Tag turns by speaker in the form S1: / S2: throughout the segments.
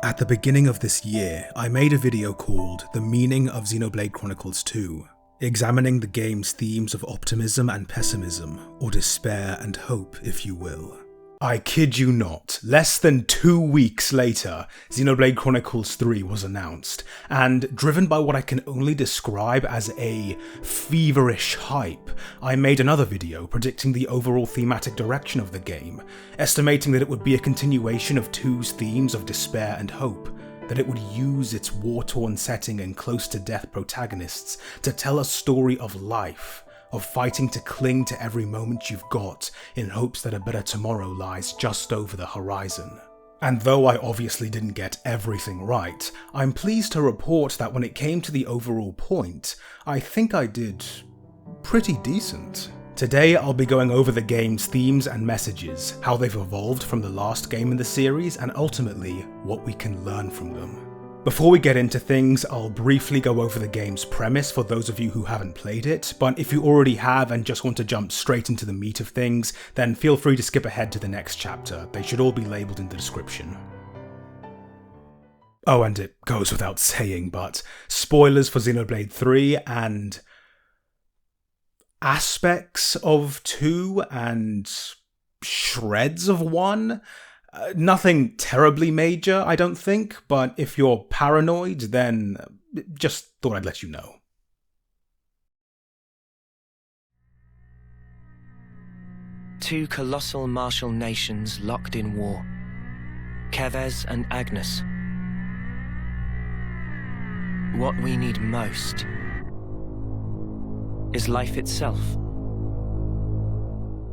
S1: At the beginning of this year, I made a video called The Meaning of Xenoblade Chronicles 2, examining the game's themes of optimism and pessimism, or despair and hope, if you will. I kid you not, less than 2 weeks later, Xenoblade Chronicles 3 was announced, and driven by what I can only describe as a feverish hype, I made another video predicting the overall thematic direction of the game, estimating that it would be a continuation of 2's themes of despair and hope, that it would use its war-torn setting and close-to-death protagonists to tell a story of life, of fighting to cling to every moment you've got in hopes that a better tomorrow lies just over the horizon. And though I obviously didn't get everything right, I'm pleased to report that when it came to the overall point, I think I did pretty decent. Today I'll be going over the game's themes and messages, how they've evolved from the last game in the series, and ultimately what we can learn from them. Before we get into things, I'll briefly go over the game's premise for those of you who haven't played it, but if you already have and just want to jump straight into the meat of things, then feel free to skip ahead to the next chapter. They should all be labelled in the description. Oh, and it goes without saying, but spoilers for Xenoblade 3 and aspects of 2 and shreds of 1. Nothing terribly major, I don't think, but if you're paranoid, then just thought I'd let you know.
S2: Two colossal martial nations locked in war. Keves and Agnus. What we need most is life itself.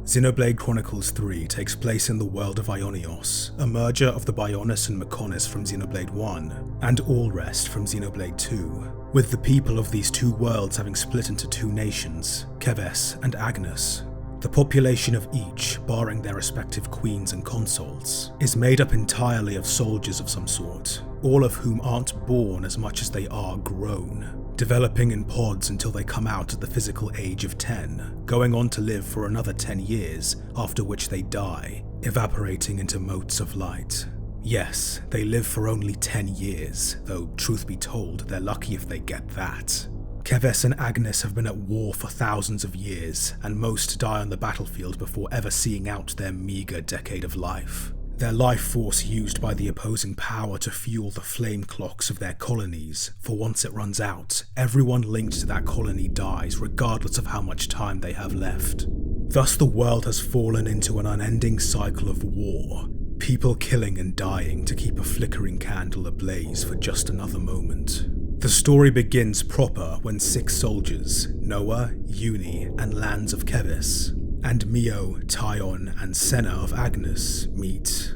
S1: Xenoblade Chronicles 3 takes place in the world of Aionios, a merger of the Bionis and Mechonis from Xenoblade 1, and Allrest from Xenoblade 2, with the people of these two worlds having split into two nations, Keves and Agnus. The population of each, barring their respective queens and consorts, is made up entirely of soldiers of some sort, all of whom aren't born as much as they are grown, developing in pods until they come out at the physical age of 10, going on to live for another 10 years, after which they die, evaporating into motes of light. Yes, they live for only 10 years, though truth be told, they're lucky if they get that. Keves and Agnus have been at war for thousands of years, and most die on the battlefield before ever seeing out their meagre decade of life. Their life force used by the opposing power to fuel the flame clocks of their colonies, for once it runs out, everyone linked to that colony dies regardless of how much time they have left. Thus the world has fallen into an unending cycle of war, people killing and dying to keep a flickering candle ablaze for just another moment. The story begins proper when 6 soldiers, Noah, Uni, and Lanz of Keves, and Mio, Taion, and Senna of Agnus meet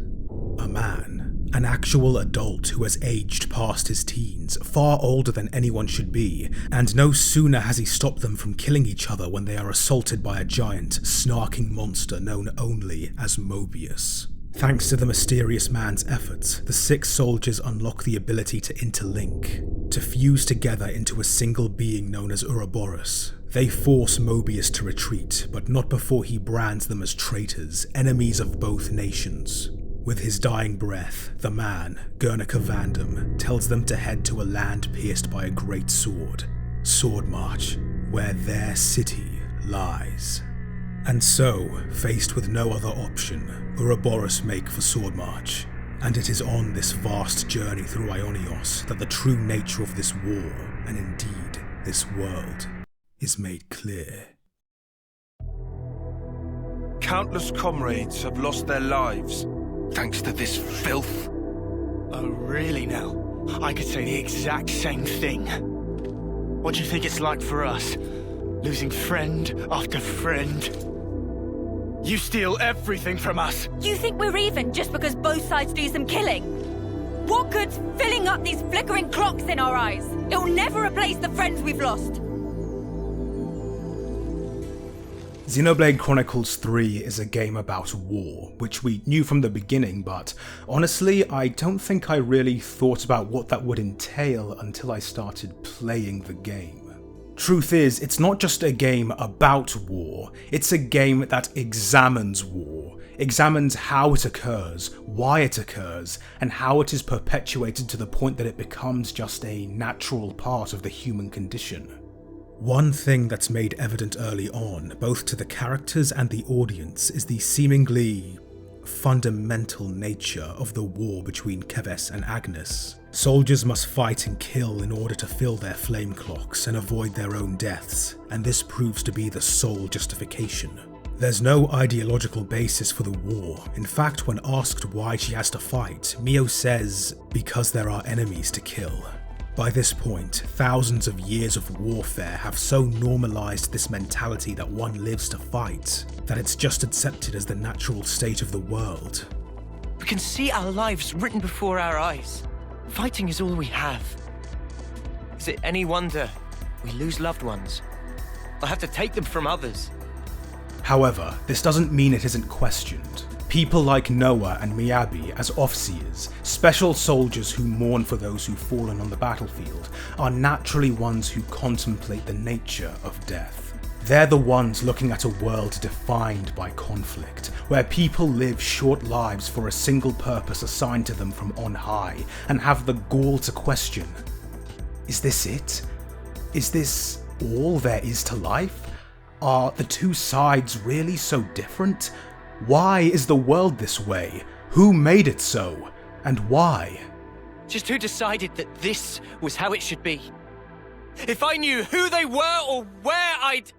S1: a man, an actual adult who has aged past his teens, far older than anyone should be, and no sooner has he stopped them from killing each other when they are assaulted by a giant, snarking monster known only as Mobius. Thanks to the mysterious man's efforts, the 6 soldiers unlock the ability to interlink, to fuse together into a single being known as Ouroboros. They force Mobius to retreat, but not before he brands them as traitors, enemies of both nations. With his dying breath, the man, Guernica Vandam, tells them to head to a land pierced by a great sword, Swordmarch, where their city lies. And so, faced with no other option, Ouroboros make for Swordmarch, and it is on this vast journey through Aionios that the true nature of this war, and indeed this world, is made clear.
S3: Countless comrades have lost their lives thanks to this filth.
S4: Oh, really now? I could say the exact same thing. What do you think it's like for us? Losing friend after friend? You steal everything from us!
S5: You think we're even just because both sides do some killing? What good's filling up these flickering clocks in our eyes? It'll never replace the friends we've lost.
S1: Xenoblade Chronicles 3 is a game about war, which we knew from the beginning, but honestly, I don't think I really thought about what that would entail until I started playing the game. Truth is, it's not just a game about war, it's a game that examines war. examines how it occurs, why it occurs, and how it is perpetuated to the point that it becomes just a natural part of the human condition. One thing that's made evident early on, both to the characters and the audience, is the seemingly fundamental nature of the war between Keves and Agnes. Soldiers must fight and kill in order to fill their flame clocks and avoid their own deaths, and this proves to be the sole justification. There's no ideological basis for the war. In fact, when asked why she has to fight, Mio says, because there are enemies to kill. By this point, thousands of years of warfare have so normalized this mentality that one lives to fight, that it's just accepted as the natural state of the world.
S2: We can see our lives written before our eyes. Fighting is all we have. Is it any wonder we lose loved ones? Or have to take them from others?
S1: However, this doesn't mean it isn't questioned. People like Noah and Miyabi as Ofseers, special soldiers who mourn for those who've fallen on the battlefield, are naturally ones who contemplate the nature of death. They're the ones looking at a world defined by conflict, where people live short lives for a single purpose assigned to them from on high, and have the gall to question, is this it? Is this all there is to life? Are the two sides really so different? Why is the world this way? Who made it so? And why?
S2: Just who decided that this was how it should be? If I knew who they were or where I'd...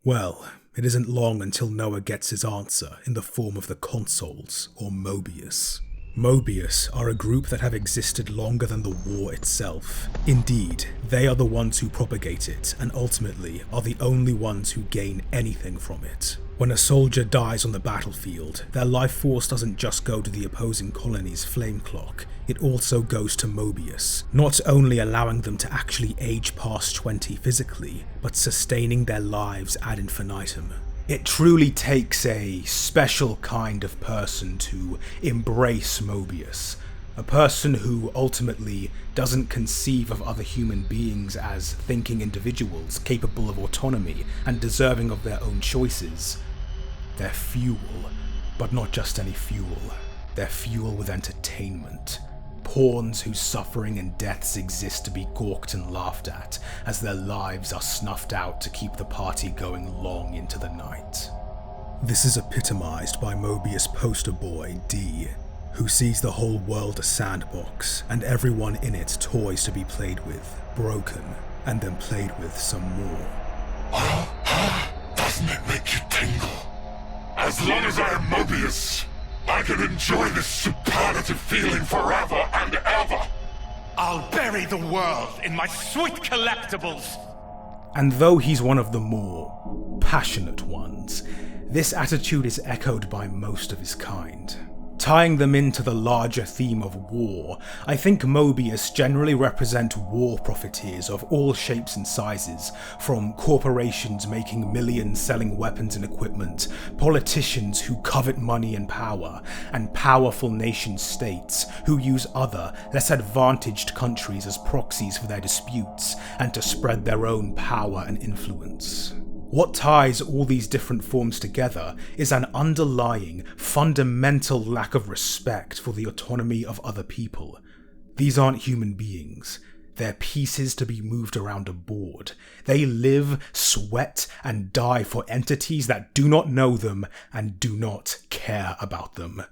S1: Well, it isn't long until Noah gets his answer in the form of the Consoles, or Mobius. Mobius are a group that have existed longer than the war itself. Indeed, they are the ones who propagate it, and ultimately are the only ones who gain anything from it. When a soldier dies on the battlefield, their life force doesn't just go to the opposing colony's flame clock, it also goes to Mobius, not only allowing them to actually age past 20 physically, but sustaining their lives ad infinitum. It truly takes a special kind of person to embrace Mobius, a person who ultimately doesn't conceive of other human beings as thinking individuals capable of autonomy and deserving of their own choices. They're fuel, but not just any fuel. They're fuel with entertainment. Pawns whose suffering and deaths exist to be gawked and laughed at, as their lives are snuffed out to keep the party going long into the night. This is epitomized by Mobius poster boy D, who sees the whole world a sandbox, and everyone in it toys to be played with, broken, and then played with some more.
S6: Doesn't it make you tingle? As long as I am Mobius, I can enjoy this superlative feeling forever and ever.
S4: I'll bury the world in my sweet collectibles.
S1: And though he's one of the more passionate ones, this attitude is echoed by most of his kind. Tying them into the larger theme of war, I think Mobius generally represent war profiteers of all shapes and sizes, from corporations making millions selling weapons and equipment, politicians who covet money and power, and powerful nation-states who use other, less advantaged countries as proxies for their disputes and to spread their own power and influence. What ties all these different forms together is an underlying, fundamental lack of respect for the autonomy of other people. These aren't human beings. They're pieces to be moved around a board. They live, sweat, and die for entities that do not know them and do not care about them.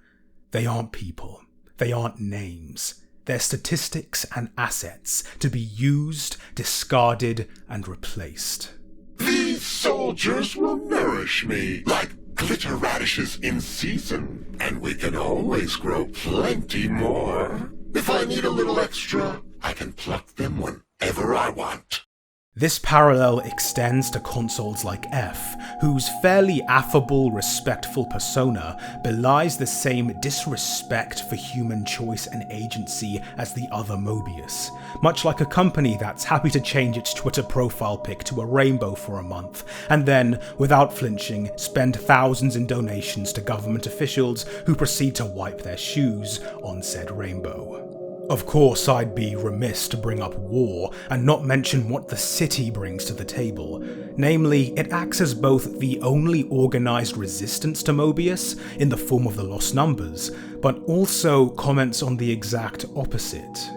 S1: They aren't people. They aren't names. They're statistics and assets to be used, discarded, and replaced.
S6: These soldiers will nourish me like glitter radishes in season, and we can always grow plenty more. If I need a little extra, I can pluck them whenever I want.
S1: This parallel extends to consoles like F, whose fairly affable, respectful persona belies the same disrespect for human choice and agency as the other Mobius, much like a company that's happy to change its Twitter profile pic to a rainbow for a month, and then, without flinching, spend thousands in donations to government officials who proceed to wipe their shoes on said rainbow. Of course, I'd be remiss to bring up war and not mention what the city brings to the table. Namely, it acts as both the only organized resistance to Mobius in the form of the Lost Numbers, but also comments on the exact opposite.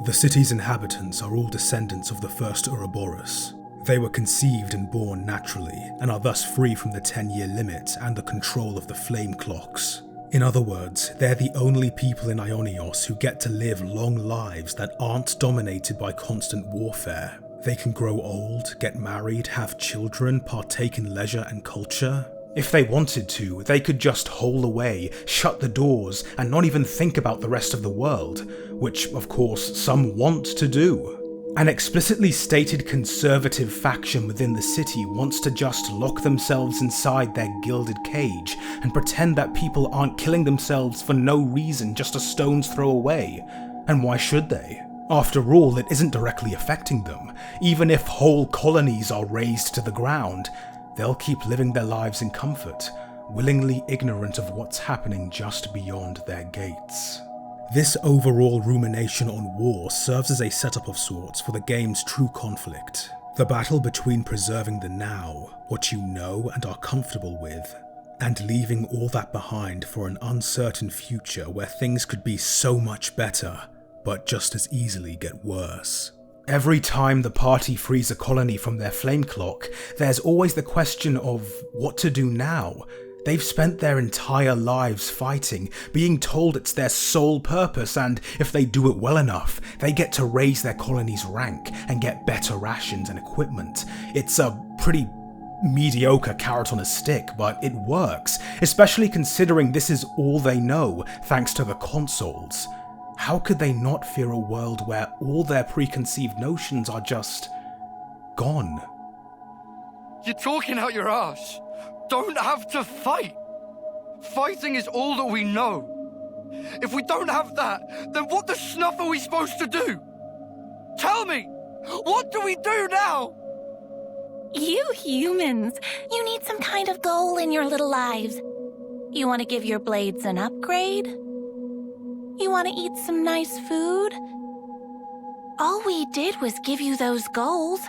S1: The city's inhabitants are all descendants of the first Ouroboros. They were conceived and born naturally, and are thus free from the 10-year limit and the control of the flame clocks. In other words, they're the only people in Aionios who get to live long lives that aren't dominated by constant warfare. They can grow old, get married, have children, partake in leisure and culture. If they wanted to, they could just hole away, shut the doors, and not even think about the rest of the world, which, of course, some want to do. An explicitly stated conservative faction within the city wants to just lock themselves inside their gilded cage and pretend that people aren't killing themselves for no reason just a stone's throw away. And why should they? After all, it isn't directly affecting them. Even if whole colonies are razed to the ground, they'll keep living their lives in comfort, willingly ignorant of what's happening just beyond their gates. This overall rumination on war serves as a setup of sorts for the game's true conflict. The battle between preserving the now, what you know and are comfortable with, and leaving all that behind for an uncertain future where things could be so much better, but just as easily get worse. Every time the party frees a colony from their flame clock, there's always the question of what to do now. They've spent their entire lives fighting, being told it's their sole purpose, and if they do it well enough, they get to raise their colony's rank and get better rations and equipment. It's a pretty mediocre carrot on a stick, but it works, especially considering this is all they know, thanks to the consoles. How could they not fear a world where all their preconceived notions are just gone?
S7: You're talking out your arse. Don't have to fight. Fighting is all that we know. If we don't have that, then what the snuff are we supposed to do? Tell me, what do we do now?
S8: You humans, you need some kind of goal in your little lives. You want to give your blades an upgrade? You want to eat some nice food? All we did was give you those goals.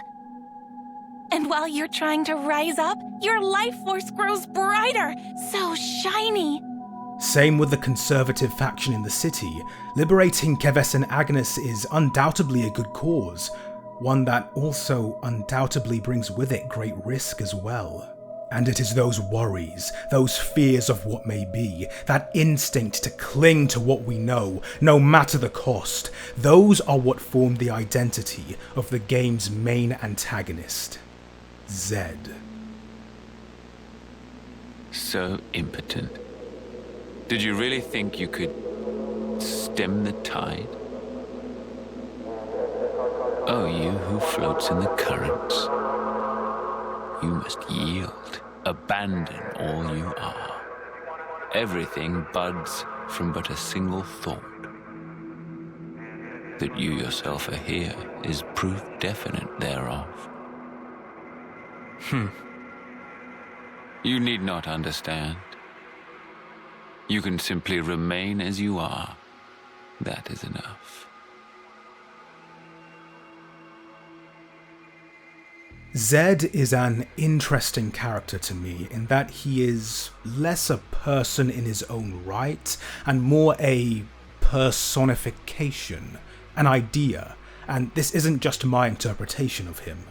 S8: And while you're trying to rise up, your life force grows brighter, so shiny.
S1: Same with the conservative faction in the city. Liberating Keves and Agnes is undoubtedly a good cause, one that also undoubtedly brings with it great risk as well. And it is those worries, those fears of what may be, that instinct to cling to what we know, no matter the cost, those are what form the identity of the game's main antagonist, Zed.
S9: So impotent. Did you really think you could stem the tide? Oh, you who floats in the currents. You must yield, abandon all you are. Everything buds from but a single thought. That you yourself are here is proof definite thereof. You need not understand. You can simply remain as you are. That is enough.
S1: Zed is an interesting character to me in that he is less a person in his own right and more a personification, an idea, and this isn't just my interpretation of him.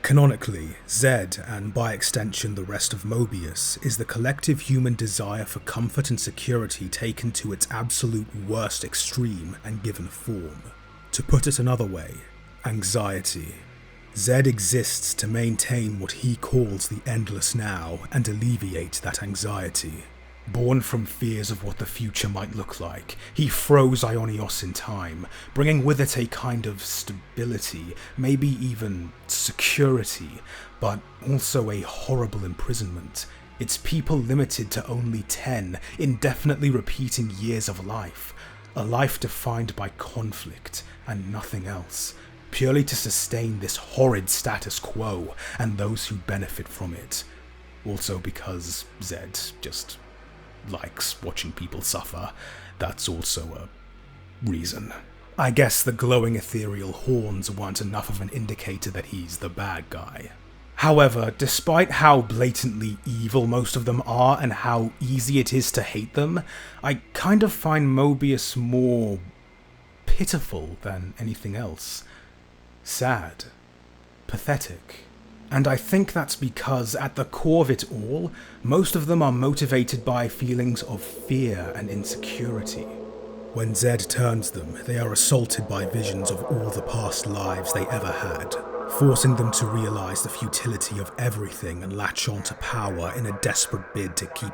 S1: Canonically, Zed, and by extension the rest of Mobius, is the collective human desire for comfort and security taken to its absolute worst extreme and given form. To put it another way, anxiety. Zed exists to maintain what he calls the endless now and alleviate that anxiety. Born from fears of what the future might look like, he froze Aionios in time, bringing with it a kind of stability, maybe even security, but also a horrible imprisonment, its people limited to only 10 indefinitely repeating years of life, a life defined by conflict and nothing else, purely to sustain this horrid status quo and those who benefit from it. Also because Zed just likes watching people suffer. That's also a reason. I guess the glowing ethereal horns weren't enough of an indicator that he's the bad guy. However, despite how blatantly evil most of them are and how easy it is to hate them, I kind of find Mobius more pitiful than anything else. Sad. Pathetic. And I think that's because at the core of it all, most of them are motivated by feelings of fear and insecurity. When Zed turns them, they are assaulted by visions of all the past lives they ever had, forcing them to realize the futility of everything and latch on to power in a desperate bid to keep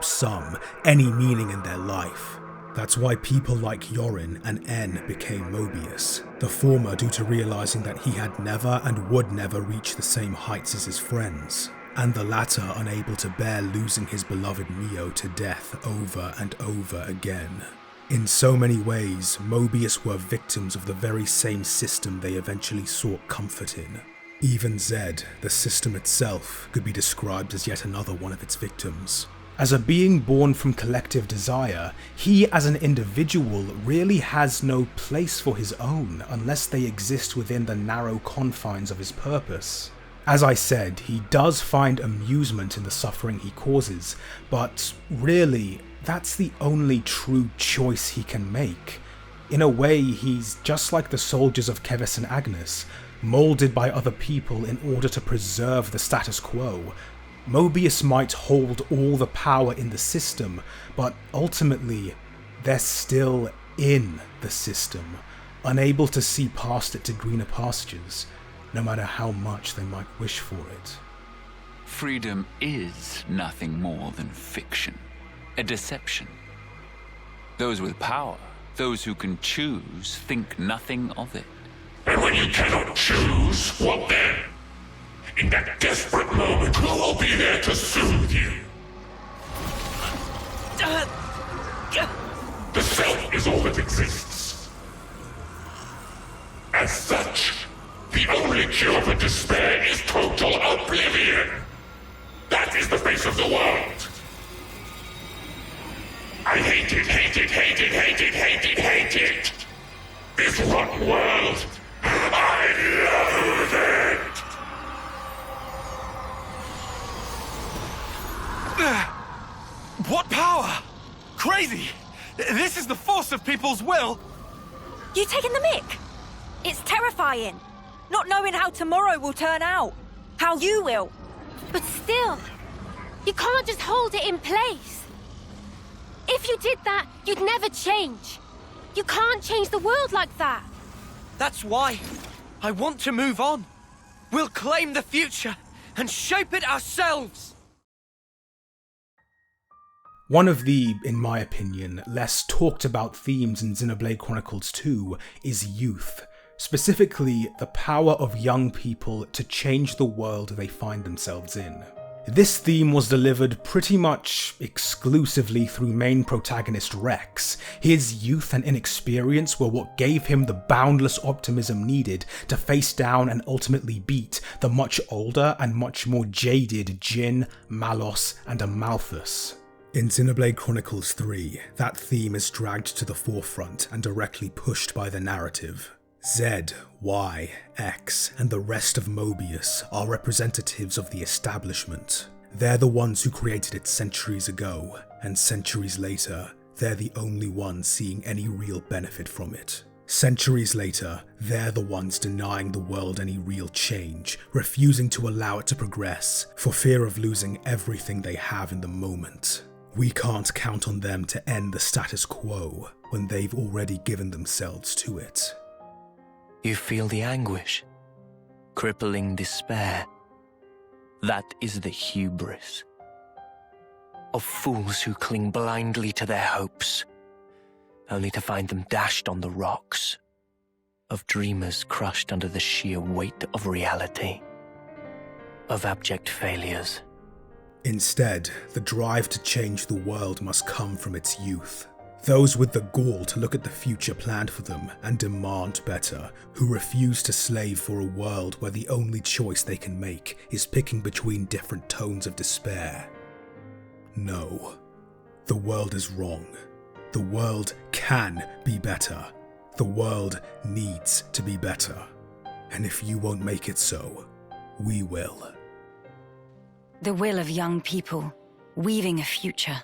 S1: any meaning in their life. That's why people like Yorin and En became Mobius, the former due to realizing that he had never and would never reach the same heights as his friends, and the latter unable to bear losing his beloved Neo to death over and over again. In so many ways, Mobius were victims of the very same system they eventually sought comfort in. Even Zed, the system itself, could be described as yet another one of its victims. As a being born from collective desire, he as an individual really has no place for his own unless they exist within the narrow confines of his purpose. As I said, he does find amusement in the suffering he causes, but really, that's the only true choice he can make. In a way, he's just like the soldiers of Keves and Agnes, molded by other people in order to preserve the status quo. Mobius might hold all the power in the system, but ultimately, they're still in the system, unable to see past it to greener pastures, no matter how much they might wish for it.
S9: Freedom is nothing more than fiction, a deception. Those with power, those who can choose, think nothing of it.
S6: And when you cannot choose, what then? In that desperate moment, who will be there to soothe you? The self is all that exists. As such, the only cure for despair is total oblivion. That is the face of the world. I hate it, hate it, hate it, hate it, hate it, hate it. This rotten world, I loathe it.
S3: What power? Crazy! This is the force of people's will!
S5: You taking the mick? It's terrifying. Not knowing how tomorrow will turn out. How you will.
S10: But still, you can't just hold it in place. If you did that, you'd never change. You can't change the world like that.
S2: That's why I want to move on. We'll claim the future and shape it ourselves.
S1: One of the, in my opinion, less talked about themes in Xenoblade Chronicles 2 is youth. Specifically, the power of young people to change the world they find themselves in. This theme was delivered pretty much exclusively through main protagonist Rex. His youth and inexperience were what gave him the boundless optimism needed to face down and ultimately beat the much older and much more jaded Jin, Malos, and Amalthus. In Xenoblade Chronicles 3, that theme is dragged to the forefront and directly pushed by the narrative. Z, Y, X, and the rest of Mobius are representatives of the establishment. They're the ones who created it centuries ago, and centuries later, they're the only ones seeing any real benefit from it. Centuries later, they're the ones denying the world any real change, refusing to allow it to progress, for fear of losing everything they have in the moment. We can't count on them to end the status quo when they've already given themselves to it.
S2: You feel the anguish, crippling despair. That is the hubris of fools who cling blindly to their hopes, only to find them dashed on the rocks, of dreamers crushed under the sheer weight of reality, of abject failures.
S1: Instead, the drive to change the world must come from its youth. Those with the gall to look at the future planned for them and demand better, who refuse to slave for a world where the only choice they can make is picking between different tones of despair. No, the world is wrong. The world can be better. The world needs to be better. And if you won't make it so, we will.
S5: The will of young people, weaving a future.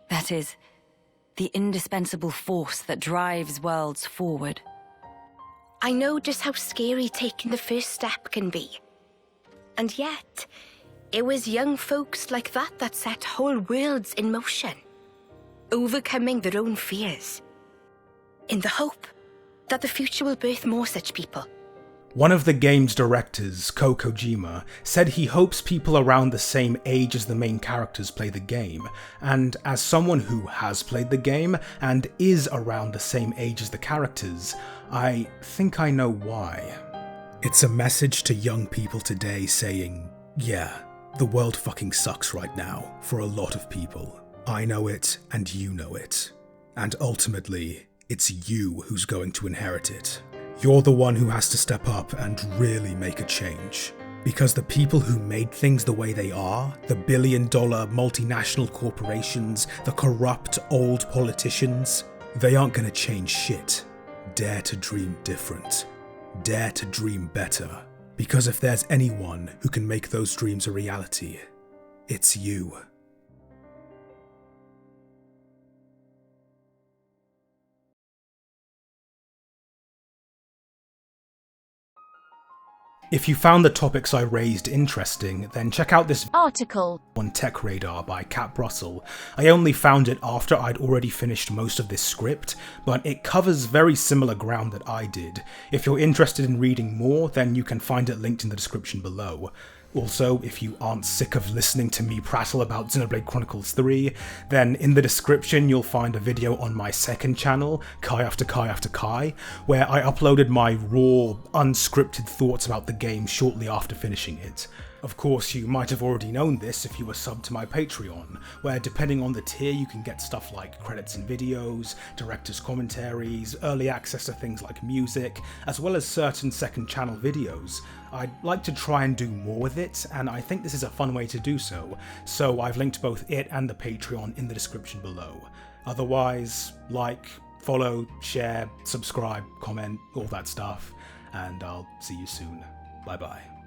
S5: That is, the indispensable force that drives worlds forward.
S11: I know just how scary taking the first step can be. And yet, it was young folks like that set whole worlds in motion, overcoming their own fears, in the hope that the future will birth more such people.
S1: One of the game's directors, Ko Kojima, said he hopes people around the same age as the main characters play the game, and as someone who has played the game and is around the same age as the characters, I think I know why. It's a message to young people today saying, yeah, the world fucking sucks right now for a lot of people. I know it and you know it. And ultimately, it's you who's going to inherit it. You're the one who has to step up and really make a change. Because the people who made things the way they are, the billion-dollar multinational corporations, the corrupt old politicians, they aren't gonna change shit. Dare to dream different. Dare to dream better. Because if there's anyone who can make those dreams a reality, it's you. If you found the topics I raised interesting, then check out this
S8: article
S1: on Tech Radar by Cat Russell. I only found it after I'd already finished most of this script, but it covers very similar ground that I did. If you're interested in reading more, then you can find it linked in the description below. Also, if you aren't sick of listening to me prattle about Xenoblade Chronicles 3, then in the description you'll find a video on my second channel, Kai After Kai After Kai, where I uploaded my raw, unscripted thoughts about the game shortly after finishing it. Of course, you might have already known this if you were subbed to my Patreon, where depending on the tier you can get stuff like credits and videos, director's commentaries, early access to things like music, as well as certain second channel videos. I'd like to try and do more with it, and I think this is a fun way to do so I've linked both it and the Patreon in the description below. Otherwise, like, follow, share, subscribe, comment, all that stuff, and I'll see you soon. Bye bye.